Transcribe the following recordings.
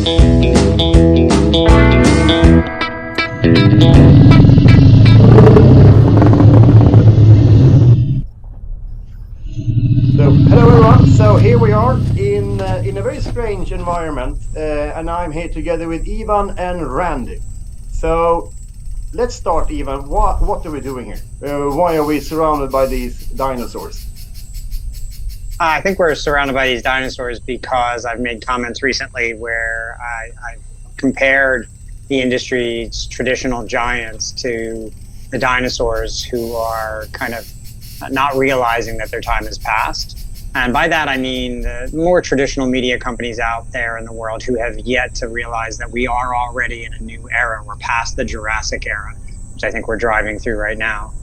Hello everyone, so here we are in a very strange environment, and I'm here together with Ivan and Randy. So let's start, Ivan. What are we doing here? Why are we surrounded by these dinosaurs? I think we're surrounded by these dinosaurs because I've made comments recently where I've compared the industry's traditional giants to the dinosaurs who are kind of not realizing that their time has passed. And by that, I mean the more traditional media companies out there in the world who have yet to realize that we are already in a new era. We're past the Jurassic Era, which I think we're driving through right now.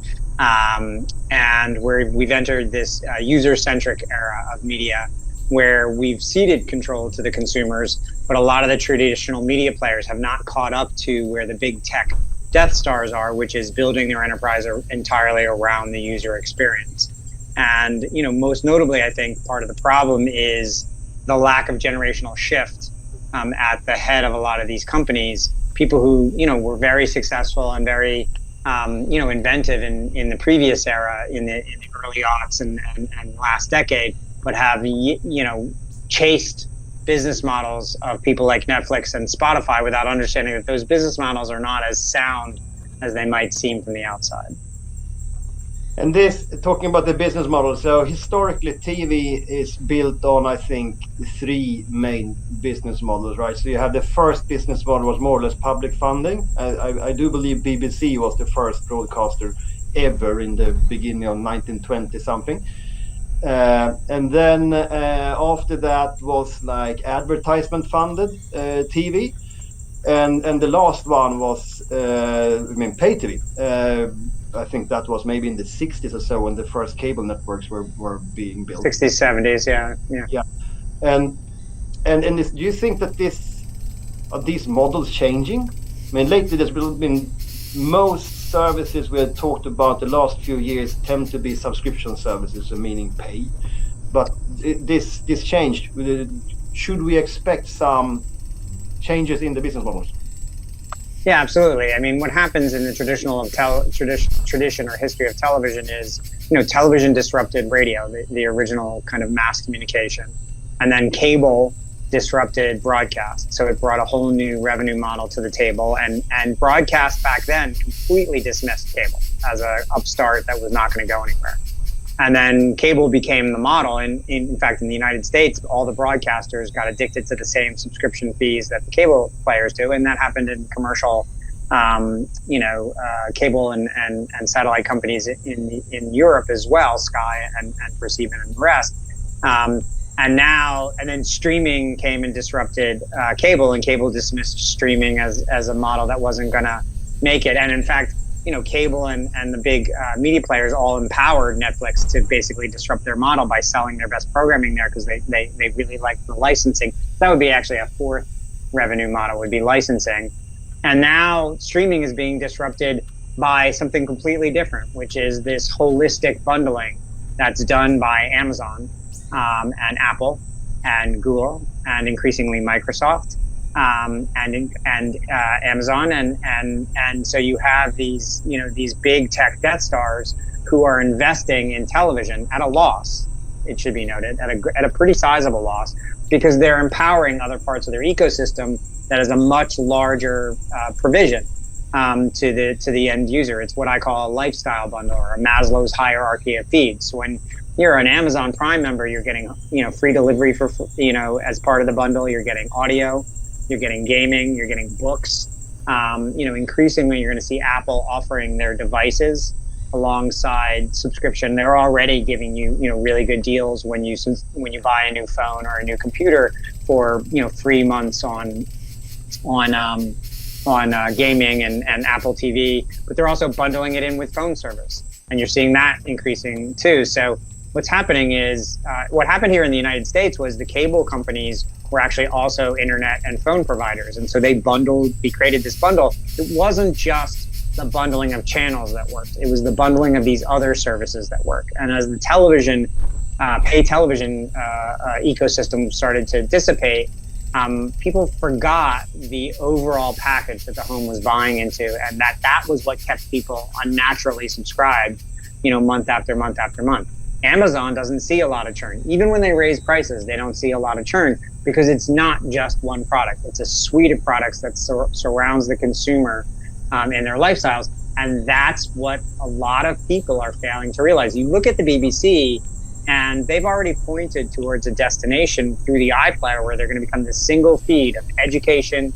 And we've entered this user-centric era of media where we've ceded control to the consumers, but a lot of the traditional media players have not caught up to where the big tech Death Stars are, which is building their enterprise entirely around the user experience. And, most notably, I think part of the problem is the lack of generational shift at the head of a lot of these companies. People who, were very successful and very, inventive in the previous era, in the early aughts and last decade, but have, chased business models of people like Netflix and Spotify without understanding that those business models are not as sound as they might seem from the outside. And this, talking about the business model, so historically TV is built on, I think, three main business models, right? So you have the first business model was more or less public funding. I do believe BBC was the first broadcaster ever in the beginning of 1920 something. And then after that was like advertisement funded TV. And the last one was, pay TV. I think that was maybe in the 60s or so when the first cable networks were being built. 60s, 70s, yeah. And do you think that these models changing? I mean, lately there's been most services we had talked about the last few years tend to be subscription services, so meaning pay. But this changed. Should we expect some changes in the business models? Yeah, absolutely. I mean, what happens in the traditional tradition or history of television is, television disrupted radio, the original kind of mass communication, and then cable disrupted broadcast. So it brought a whole new revenue model to the table, and broadcast back then completely dismissed cable as an upstart that was not going to go anywhere. And then cable became the model. And in fact, in the United States, all the broadcasters got addicted to the same subscription fees that the cable players do. And that happened in commercial, cable and satellite companies in Europe as well, Sky and ProSieben and the rest. And then streaming came and disrupted cable, and cable dismissed streaming as a model that wasn't going to make it. And in fact, cable and the big media players all empowered Netflix to basically disrupt their model by selling their best programming there because they really liked the licensing. That would be actually a fourth revenue model, would be licensing. And now streaming is being disrupted by something completely different, which is this holistic bundling that's done by Amazon and Apple and Google and increasingly Microsoft. And Amazon, and so you have these big tech Death Stars who are investing in television at a loss. It should be noted at a pretty sizable loss because they're empowering other parts of their ecosystem that is a much larger provision to the end user. It's what I call a lifestyle bundle or a Maslow's hierarchy of needs. So when you're an Amazon Prime member, you're getting free delivery for as part of the bundle. You're getting audio. You're getting gaming, you're getting books. Increasingly, you're going to see Apple offering their devices alongside subscription. They're already giving you, really good deals when you buy a new phone or a new computer for, 3 months on gaming and Apple TV. But they're also bundling it in with phone service, and you're seeing that increasing too. So what's happening is, what happened here in the United States was the cable companies were actually also internet and phone providers. And so we created this bundle. It wasn't just the bundling of channels that worked. It was the bundling of these other services that work. And as the pay television ecosystem started to dissipate, people forgot the overall package that the home was buying into, and that was what kept people unnaturally subscribed, month after month after month. Amazon doesn't see a lot of churn. Even when they raise prices, they don't see a lot of churn because it's not just one product. It's a suite of products that surrounds the consumer in their lifestyles. And that's what a lot of people are failing to realize. You look at the BBC, and they've already pointed towards a destination through the iPlayer where they're going to become this single feed of education,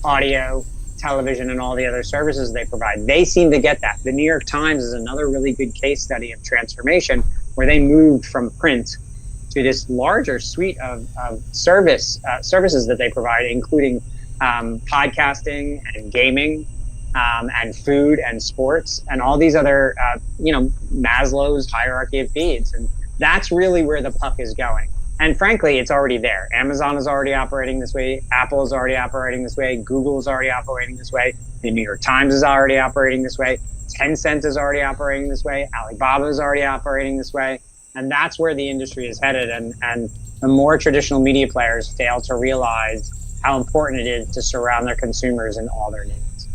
audio, television, and all the other services they provide. They seem to get that. The New York Times is another really good case study of transformation where they moved from print to this larger suite of services that they provide, including podcasting and gaming, and food and sports and all these other, Maslow's hierarchy of feeds. And that's really where the puck is going. And frankly, it's already there. Amazon is already operating this way. Apple is already operating this way. Google is already operating this way. The New York Times is already operating this way. Tencent is already operating this way. Alibaba is already operating this way. And that's where the industry is headed. And the more traditional media players fail to realize how important it is to surround their consumers in all their needs.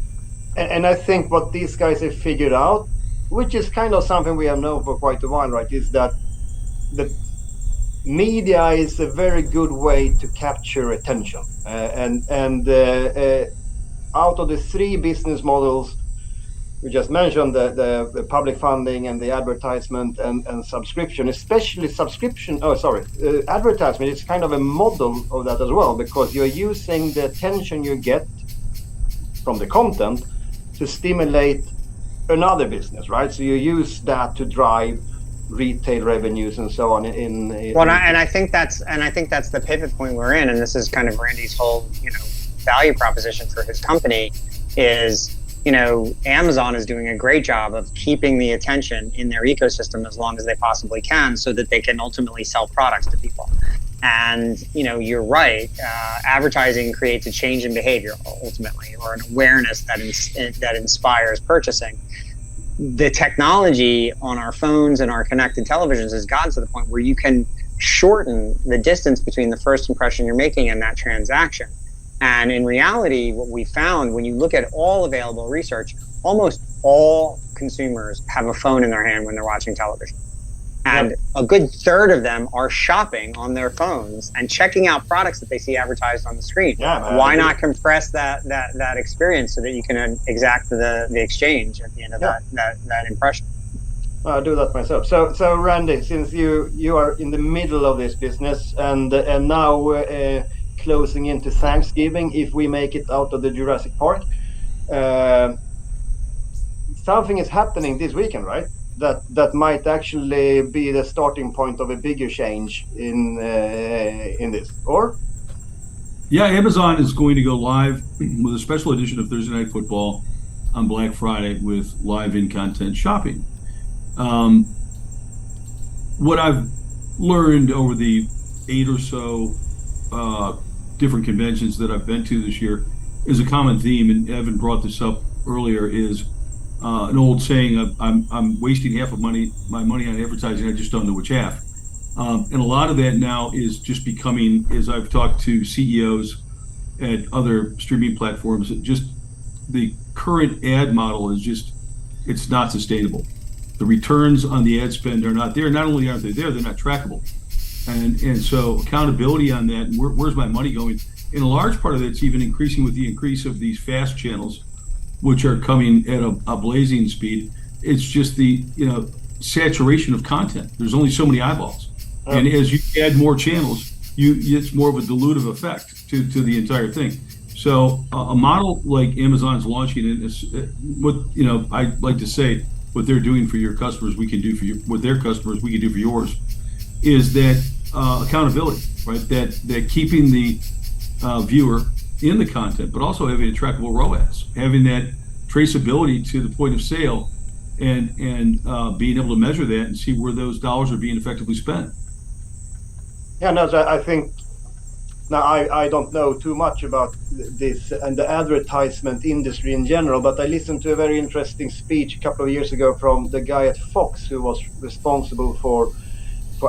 And I think what these guys have figured out, which is kind of something we have known for quite a while, right, is that the media is a very good way to capture attention. Out of the three business models we just mentioned, the public funding and the advertisement and subscription, especially advertisement is kind of a model of that as well, because you're using the attention you get from the content to stimulate another business, right? So you use that to drive retail revenues and so on. I think that's the pivot point we're in, and this is kind of Randy's whole value proposition for his company is, Amazon is doing a great job of keeping the attention in their ecosystem as long as they possibly can, so that they can ultimately sell products to people. And you're right. Advertising creates a change in behavior ultimately, or an awareness that inspires purchasing. The technology on our phones and our connected televisions has gotten to the point where you can shorten the distance between the first impression you're making and that transaction. And in reality, what we found when you look at all available research, almost all consumers have a phone in their hand when they're watching television. And a good third of them are shopping on their phones and checking out products that they see advertised on the screen. Why not compress that experience so that you can exact the exchange at the end of that impression? I do that myself. So Randy, since you are in the middle of this business and now closing into Thanksgiving, if we make it out of the Jurassic Park, something is happening this weekend, right? That might actually be the starting point of a bigger change in this, or? Yeah, Amazon is going to go live with a special edition of Thursday Night Football on Black Friday with live in-content shopping. What I've learned over the 8 or so different conventions that I've been to this year is a common theme, and Evan brought this up earlier, is an old saying, I'm wasting half of my money on advertising, I just don't know which half. And a lot of that now is just becoming, as I've talked to CEOs at other streaming platforms, just the current ad model is just, it's not sustainable. The returns on the ad spend are not there. Not only aren't they there, they're not trackable. And so accountability on that, and where's my money going? In a large part of it's even increasing with the increase of these fast channels, which are coming at a blazing speed. It's just the saturation of content. There's only so many eyeballs, and as you add more channels, it's more of a dilutive effect to the entire thing. So a model like Amazon's launching, and I like to say, what they're doing for your customers, we can do for you. What their customers, we can do for yours. Is that accountability, right? That keeping the viewer in the content, but also having a trackable ROAS, having that traceability to the point of sale, and being able to measure that and see where those dollars are being effectively spent. Yeah, no, so I think now I don't know too much about this and the advertisement industry in general, but I listened to a very interesting speech a couple of years ago from the guy at Fox who was responsible for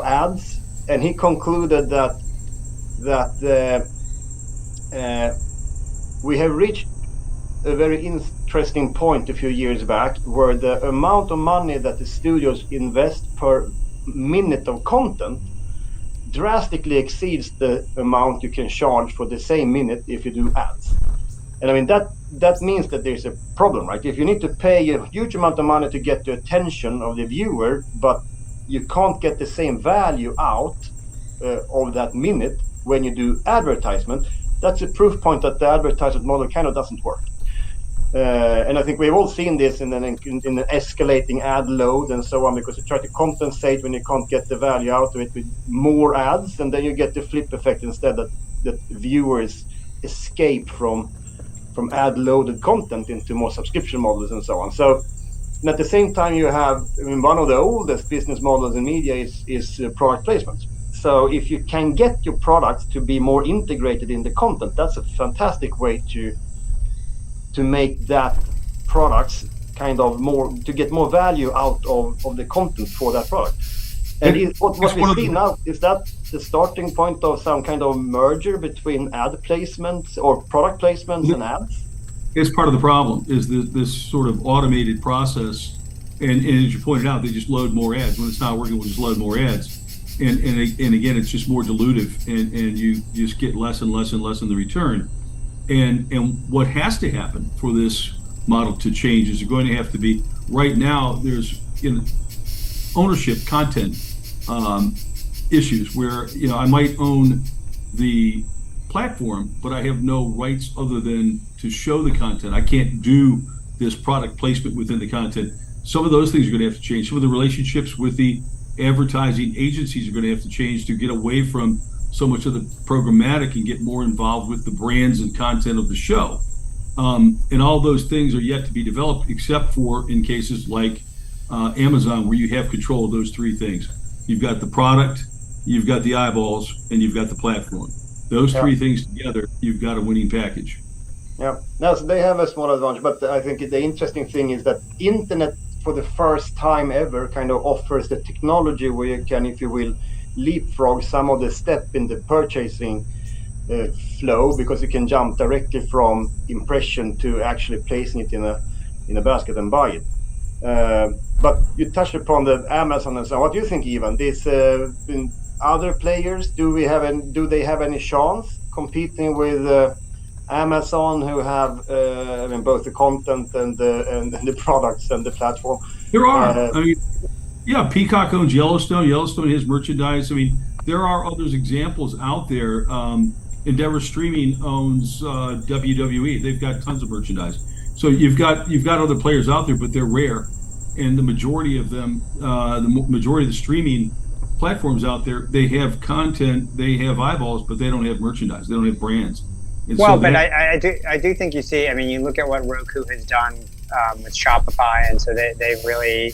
ads, and he concluded that we have reached a very interesting point a few years back where the amount of money that the studios invest per minute of content drastically exceeds the amount you can charge for the same minute if you do ads. And I mean, that means that there's a problem, right? If you need to pay a huge amount of money to get the attention of the viewer, but you can't get the same value out of that minute when you do advertisement, that's a proof point that the advertisement model kind of doesn't work. And I think we've all seen this in an escalating ad load and so on, because you try to compensate when you can't get the value out of it with more ads, and then you get the flip effect instead, that viewers escape from ad loaded content into more subscription models and so on. So, and at the same time, you have, I mean, one of the oldest business models in media is product placement. So if you can get your products to be more integrated in the content, that's a fantastic way to make that products kind of more, to get more value out of the content for that product. And what we see now, is that the starting point of some kind of merger between ad placements or product placements and ads? It's part of the problem, is this sort of automated process. And as you pointed out, they just load more ads. When it's not working, we'll just load more ads. And again, it's just more dilutive, and you just get less and less and less in the return. And what has to happen for this model to change is going to have to be, right now, there's ownership content issues where, I might own the platform, but I have no rights other than to show the content. I can't do this product placement within the content. Some of those things are going to have to change. Some of the relationships with the advertising agencies are going to have to change to get away from so much of the programmatic and get more involved with the brands and content of the show. And all those things are yet to be developed, except for in cases like Amazon, where you have control of those three things. You've got the product, you've got the eyeballs, and you've got the platform. Those three things together, you've got a winning package. Yeah, no, so they have a small advantage, but I think the interesting thing is that internet, for the first time ever, kind of offers the technology where you can, if you will, leapfrog some of the step in the purchasing flow, because you can jump directly from impression to actually placing it in a basket and buy it. But you touched upon the Amazon and so on. What do you think, Ivan? These other players, do they have any chance competing with Amazon, who have both the content and the products and the platform? There are. Peacock owns Yellowstone. Yellowstone has merchandise. There are others examples out there. Endeavor Streaming owns WWE. They've got tons of merchandise. So you've got other players out there, but they're rare. And the majority of them, the majority of the streaming platforms out there, they have content, they have eyeballs, but they don't have merchandise. They don't have brands. And I do think you see. You look at what Roku has done with Shopify, and so they've really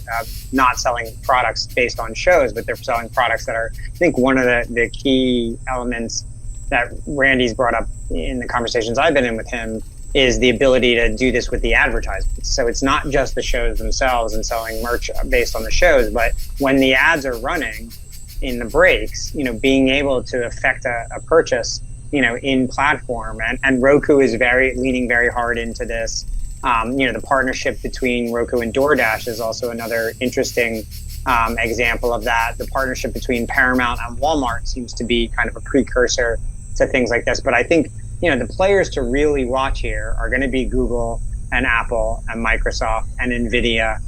not selling products based on shows, but they're selling products that are. I think one of the key elements that Randy's brought up in the conversations I've been in with him is the ability to do this with the advertisements. So it's not just the shows themselves and selling merch based on the shows, but when the ads are running in the breaks, being able to affect a purchase, in platform. And Roku is leaning very hard into this. The partnership between Roku and DoorDash is also another interesting example of that. The partnership between Paramount and Walmart seems to be kind of a precursor to things like this. But I think, the players to really watch here are going to be Google and Apple and Microsoft and NVIDIA.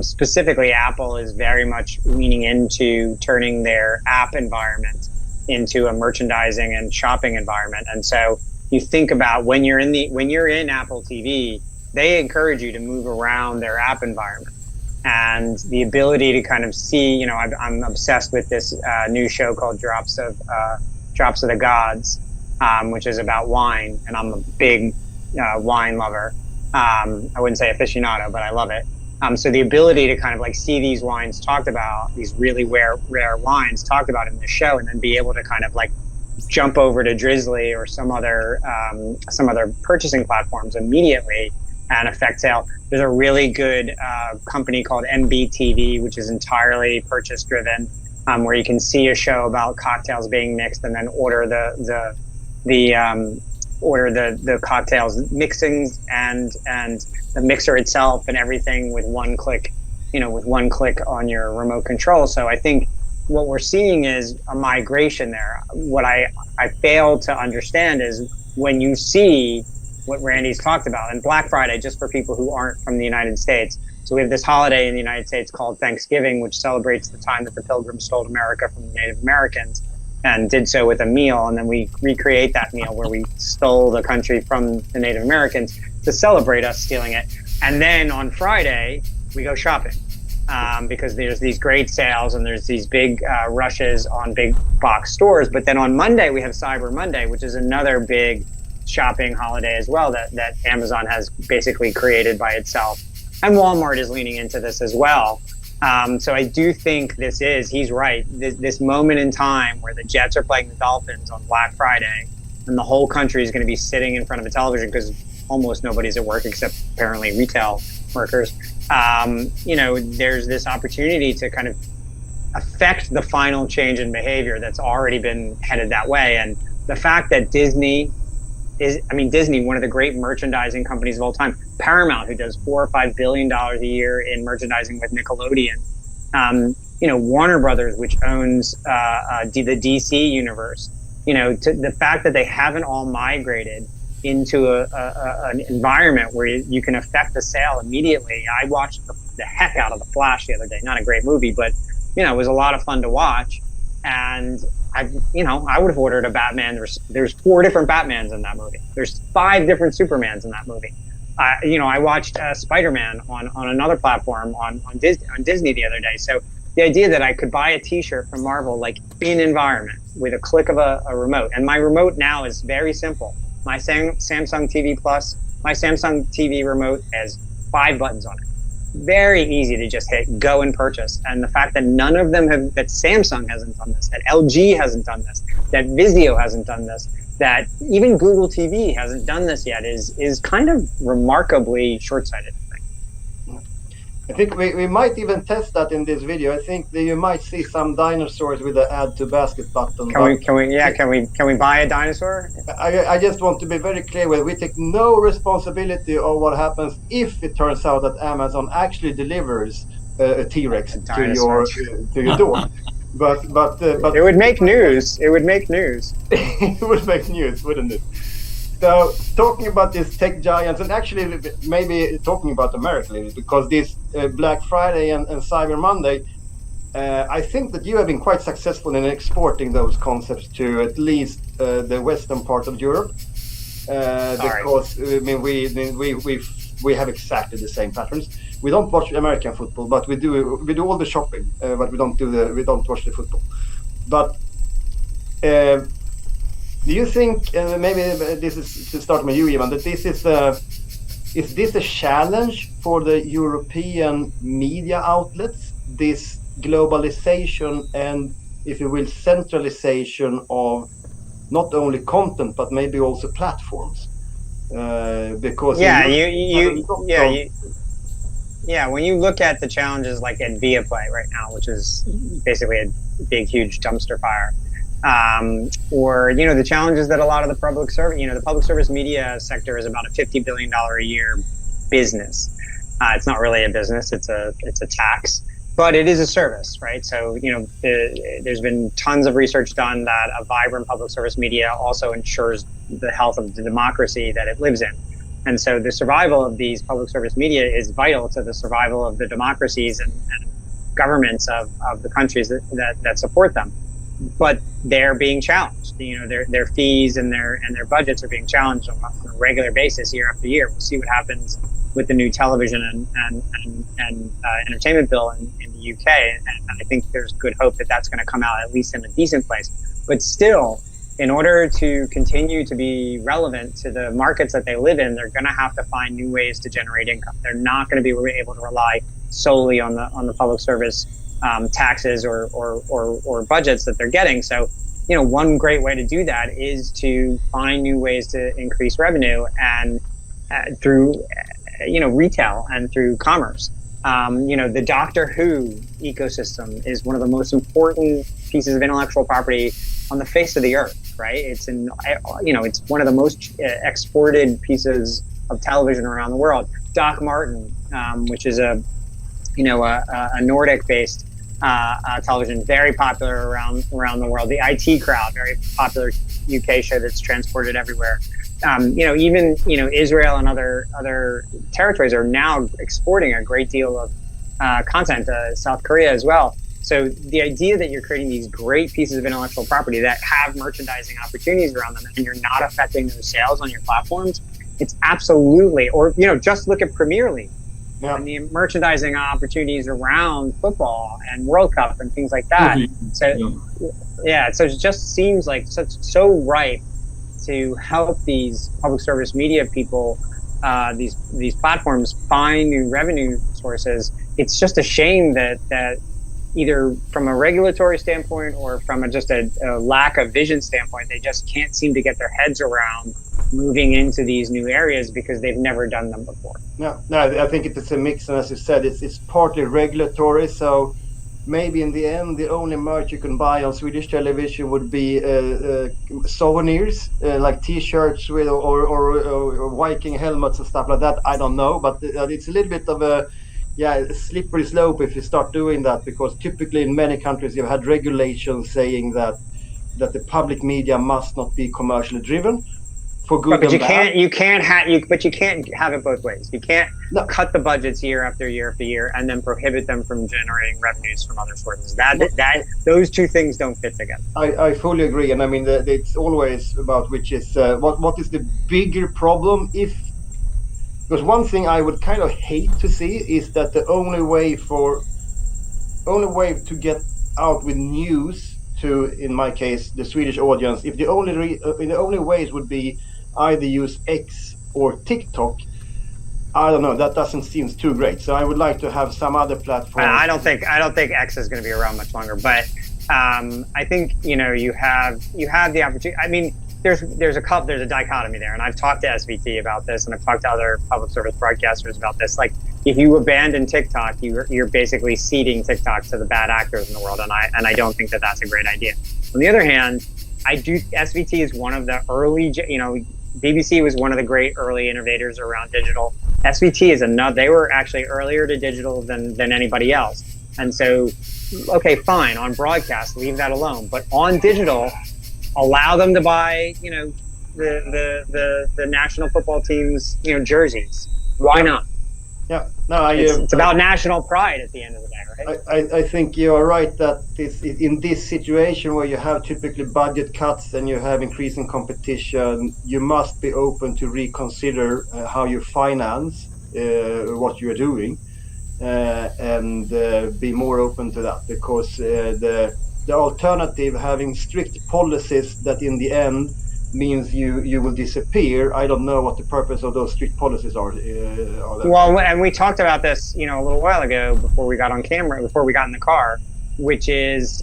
Specifically, Apple is very much leaning into turning their app environment into a merchandising and shopping environment. And so you think about when you're in Apple TV, they encourage you to move around their app environment. And the ability to kind of see, I'm obsessed with this new show called Drops of the Gods, which is about wine, and I'm a big wine lover. I wouldn't say aficionado, but I love it. So the ability to kind of like see these wines talked about, these really rare wines talked about in the show, and then be able to kind of like jump over to Drizzly or some other purchasing platforms immediately and affect sale. There's a really good company called MBTV, which is entirely purchase driven, where you can see a show about cocktails being mixed and then order the order the cocktails mixings and the mixer itself and everything with one click, on your remote control. So I think what we're seeing is a migration there. What I fail to understand is when you see what Randy's talked about, and Black Friday, just for people who aren't from the United States. So we have this holiday in the United States called Thanksgiving, which celebrates the time that the Pilgrims stole America from the Native Americans and did so with a meal. And then we recreate that meal where we stole the country from the Native Americans to celebrate us stealing it. And then on Friday, we go shopping because there's these great sales and there's these big rushes on big box stores. But then on Monday, we have Cyber Monday, which is another big shopping holiday as well that Amazon has basically created by itself. And Walmart is leaning into this as well. So I do think he's right. This moment in time where the Jets are playing the Dolphins on Black Friday and the whole country is going to be sitting in front of a television because almost nobody's at work except apparently retail workers. There's this opportunity to kind of affect the final change in behavior that's already been headed that way. And the fact that Disney, one of the great merchandising companies of all time, Paramount, who does $4 or $5 billion a year in merchandising with Nickelodeon, Warner Brothers, which owns the DC universe, the fact that they haven't all migrated into an environment where you can affect the sale immediately. I watched the heck out of The Flash the other day. Not a great movie, but it was a lot of fun to watch. And I would have ordered a Batman. There's 4 different Batmans in that movie. There's 5 different Supermans in that movie. I watched Spider-Man on another platform on Disney the other day. So the idea that I could buy a T-shirt from Marvel like in environment with a click of a remote, and my remote now is very simple. My Samsung TV Plus, my Samsung TV remote has 5 buttons on it. Very easy to just hit go and purchase. And the fact that none of them that Samsung hasn't done this, that LG hasn't done this, that Vizio hasn't done this, that even Google TV hasn't done this yet is kind of remarkably short-sighted. I think we might even test that in this video. I think that you might see some dinosaurs with the add to basket button. Can we buy a dinosaur? I just want to be very clear with we take no responsibility of what happens if it turns out that Amazon actually delivers a T-Rex to your door. But it would make news. It would make news. It would make news, wouldn't it? So talking about these tech giants, and actually maybe talking about America a little, because this Black Friday and Cyber Monday, I think that you have been quite successful in exporting those concepts to at least the western part of Europe, because we have exactly the same patterns. We don't watch American football, but we do all the shopping, but we don't watch the football. But do you think, maybe this is to start with you, Ivan, that this is this a challenge for the European media outlets, this globalization and, if you will, centralization of not only content but maybe also platforms? Because when you look at the challenges like at Viaplay right now, which is basically a big, huge dumpster fire. Or the challenges that a lot of the public service media sector is about a $50 billion a year business. It's not really a business; it's a tax, but it is a service, right? So there's been tons of research done that a vibrant public service media also ensures the health of the democracy that it lives in, and so the survival of these public service media is vital to the survival of the democracies and governments of the countries that support them. But they're being challenged. Their fees and their budgets are being challenged on a regular basis year after year. We'll see what happens with the new television and entertainment bill in the UK, and I think there's good hope that that's going to come out at least in a decent place. But still, in order to continue to be relevant to the markets that they live in, they're going to have to find new ways to generate income. They're not going to be able to rely solely on the public service taxes or budgets that they're getting. So, one great way to do that is to find new ways to increase revenue and through, retail and through commerce. The Doctor Who ecosystem is one of the most important pieces of intellectual property on the face of the earth. right? It's it's one of the most exported pieces of television around the world. Doc Martin, which is a Nordic-based television, very popular around the world. The IT Crowd, very popular UK show that's transported everywhere. Even Israel and other territories are now exporting a great deal of content. South Korea as well. So the idea that you're creating these great pieces of intellectual property that have merchandising opportunities around them, and you're not affecting those sales on your platforms, it's absolutely. Or just look at Premier League. Yeah. And the merchandising opportunities around football and World Cup and things like that. So so it just seems like so ripe to help these public service media people, these platforms, find new revenue sources. It's just a shame that either from a regulatory standpoint or from just a lack of vision standpoint, they just can't seem to get their heads around moving into these new areas because they've never done them before. No, I think it's a mix, and as you said, it's partly regulatory. So maybe in the end, the only merch you can buy on Swedish television would be souvenirs, like T-shirts with or Viking helmets and stuff like that. I don't know, but it's a little bit of a slippery slope if you start doing that, because typically in many countries you've had regulations saying that the public media must not be commercially driven. For good but you can't have it both ways. You can't cut the budgets year after year after year and then prohibit them from generating revenues from other sources. Those two things don't fit together. I fully agree, and I mean it's always about which is what is the bigger problem. Because one thing I would kind of hate to see is that the only way to get out with news to, in my case, the Swedish audience, if the only ways would be either use X or TikTok, I don't know, that doesn't seem too great. So I would like to have some other platform. I don't think X is going to be around much longer, but I think you have the opportunity. I mean, there's a dichotomy there, and I've talked to SVT about this, and I've talked to other public service broadcasters about this. Like, if you abandon TikTok, you're basically ceding TikTok to the bad actors in the world, and I don't think that that's a great idea. On the other hand, SVT is one of the early, BBC was one of the great early innovators around digital. SVT is they were actually earlier to digital than anybody else. And so, okay, fine, on broadcast, leave that alone. But on digital, allow them to buy, the national football team's, jerseys. Why not? Yeah, no, it's about national pride at the end of the day, right? I think you are right that in this situation where you have typically budget cuts and you have increasing competition, you must be open to reconsider how you finance what you're doing, and be more open to that, because the alternative, having strict policies that in the end means you will disappear. I don't know what the purpose of those strict policies are. Well, and we talked about this, a little while ago before we got on camera, before we got in the car, which is,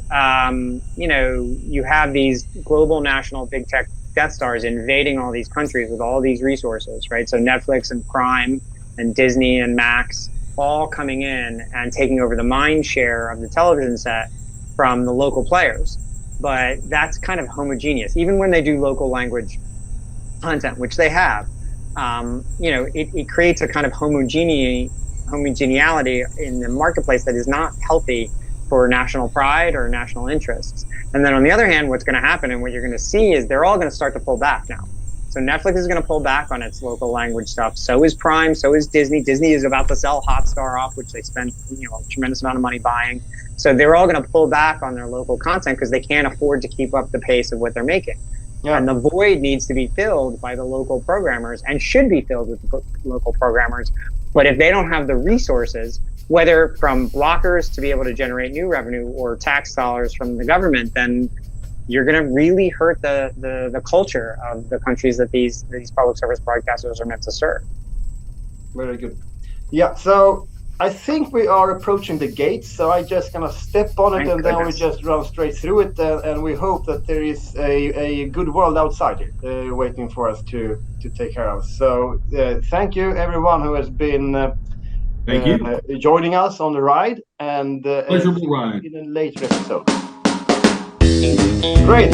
you have these global national big tech Death Stars invading all these countries with all these resources, right? So Netflix and Prime and Disney and Max all coming in and taking over the mind share of the television set from the local players. But that's kind of homogeneous. Even when they do local language content, which they have, it creates a kind of homogeneity in the marketplace that is not healthy for national pride or national interests. And then on the other hand, what's going to happen and what you're going to see is they're all going to start to pull back now. So Netflix is going to pull back on its local language stuff. So is Prime. So is Disney. Disney is about to sell Hotstar off, which they spend a tremendous amount of money buying. So they're all going to pull back on their local content because they can't afford to keep up the pace of what they're making. Yeah. And the void needs to be filled by the local programmers, and should be filled with the local programmers. But if they don't have the resources, whether from blockers to be able to generate new revenue or tax dollars from the government, then you're going to really hurt the culture of the countries that these public service broadcasters are meant to serve. Very good. Yeah, so I think we are approaching the gates, so I'm just going to step on it, and then we just run straight through it, and we hope that there is a good world outside it waiting for us to take care of. So thank you, everyone who has been joining us on the ride, and pleasurable ride in a later episode. Great.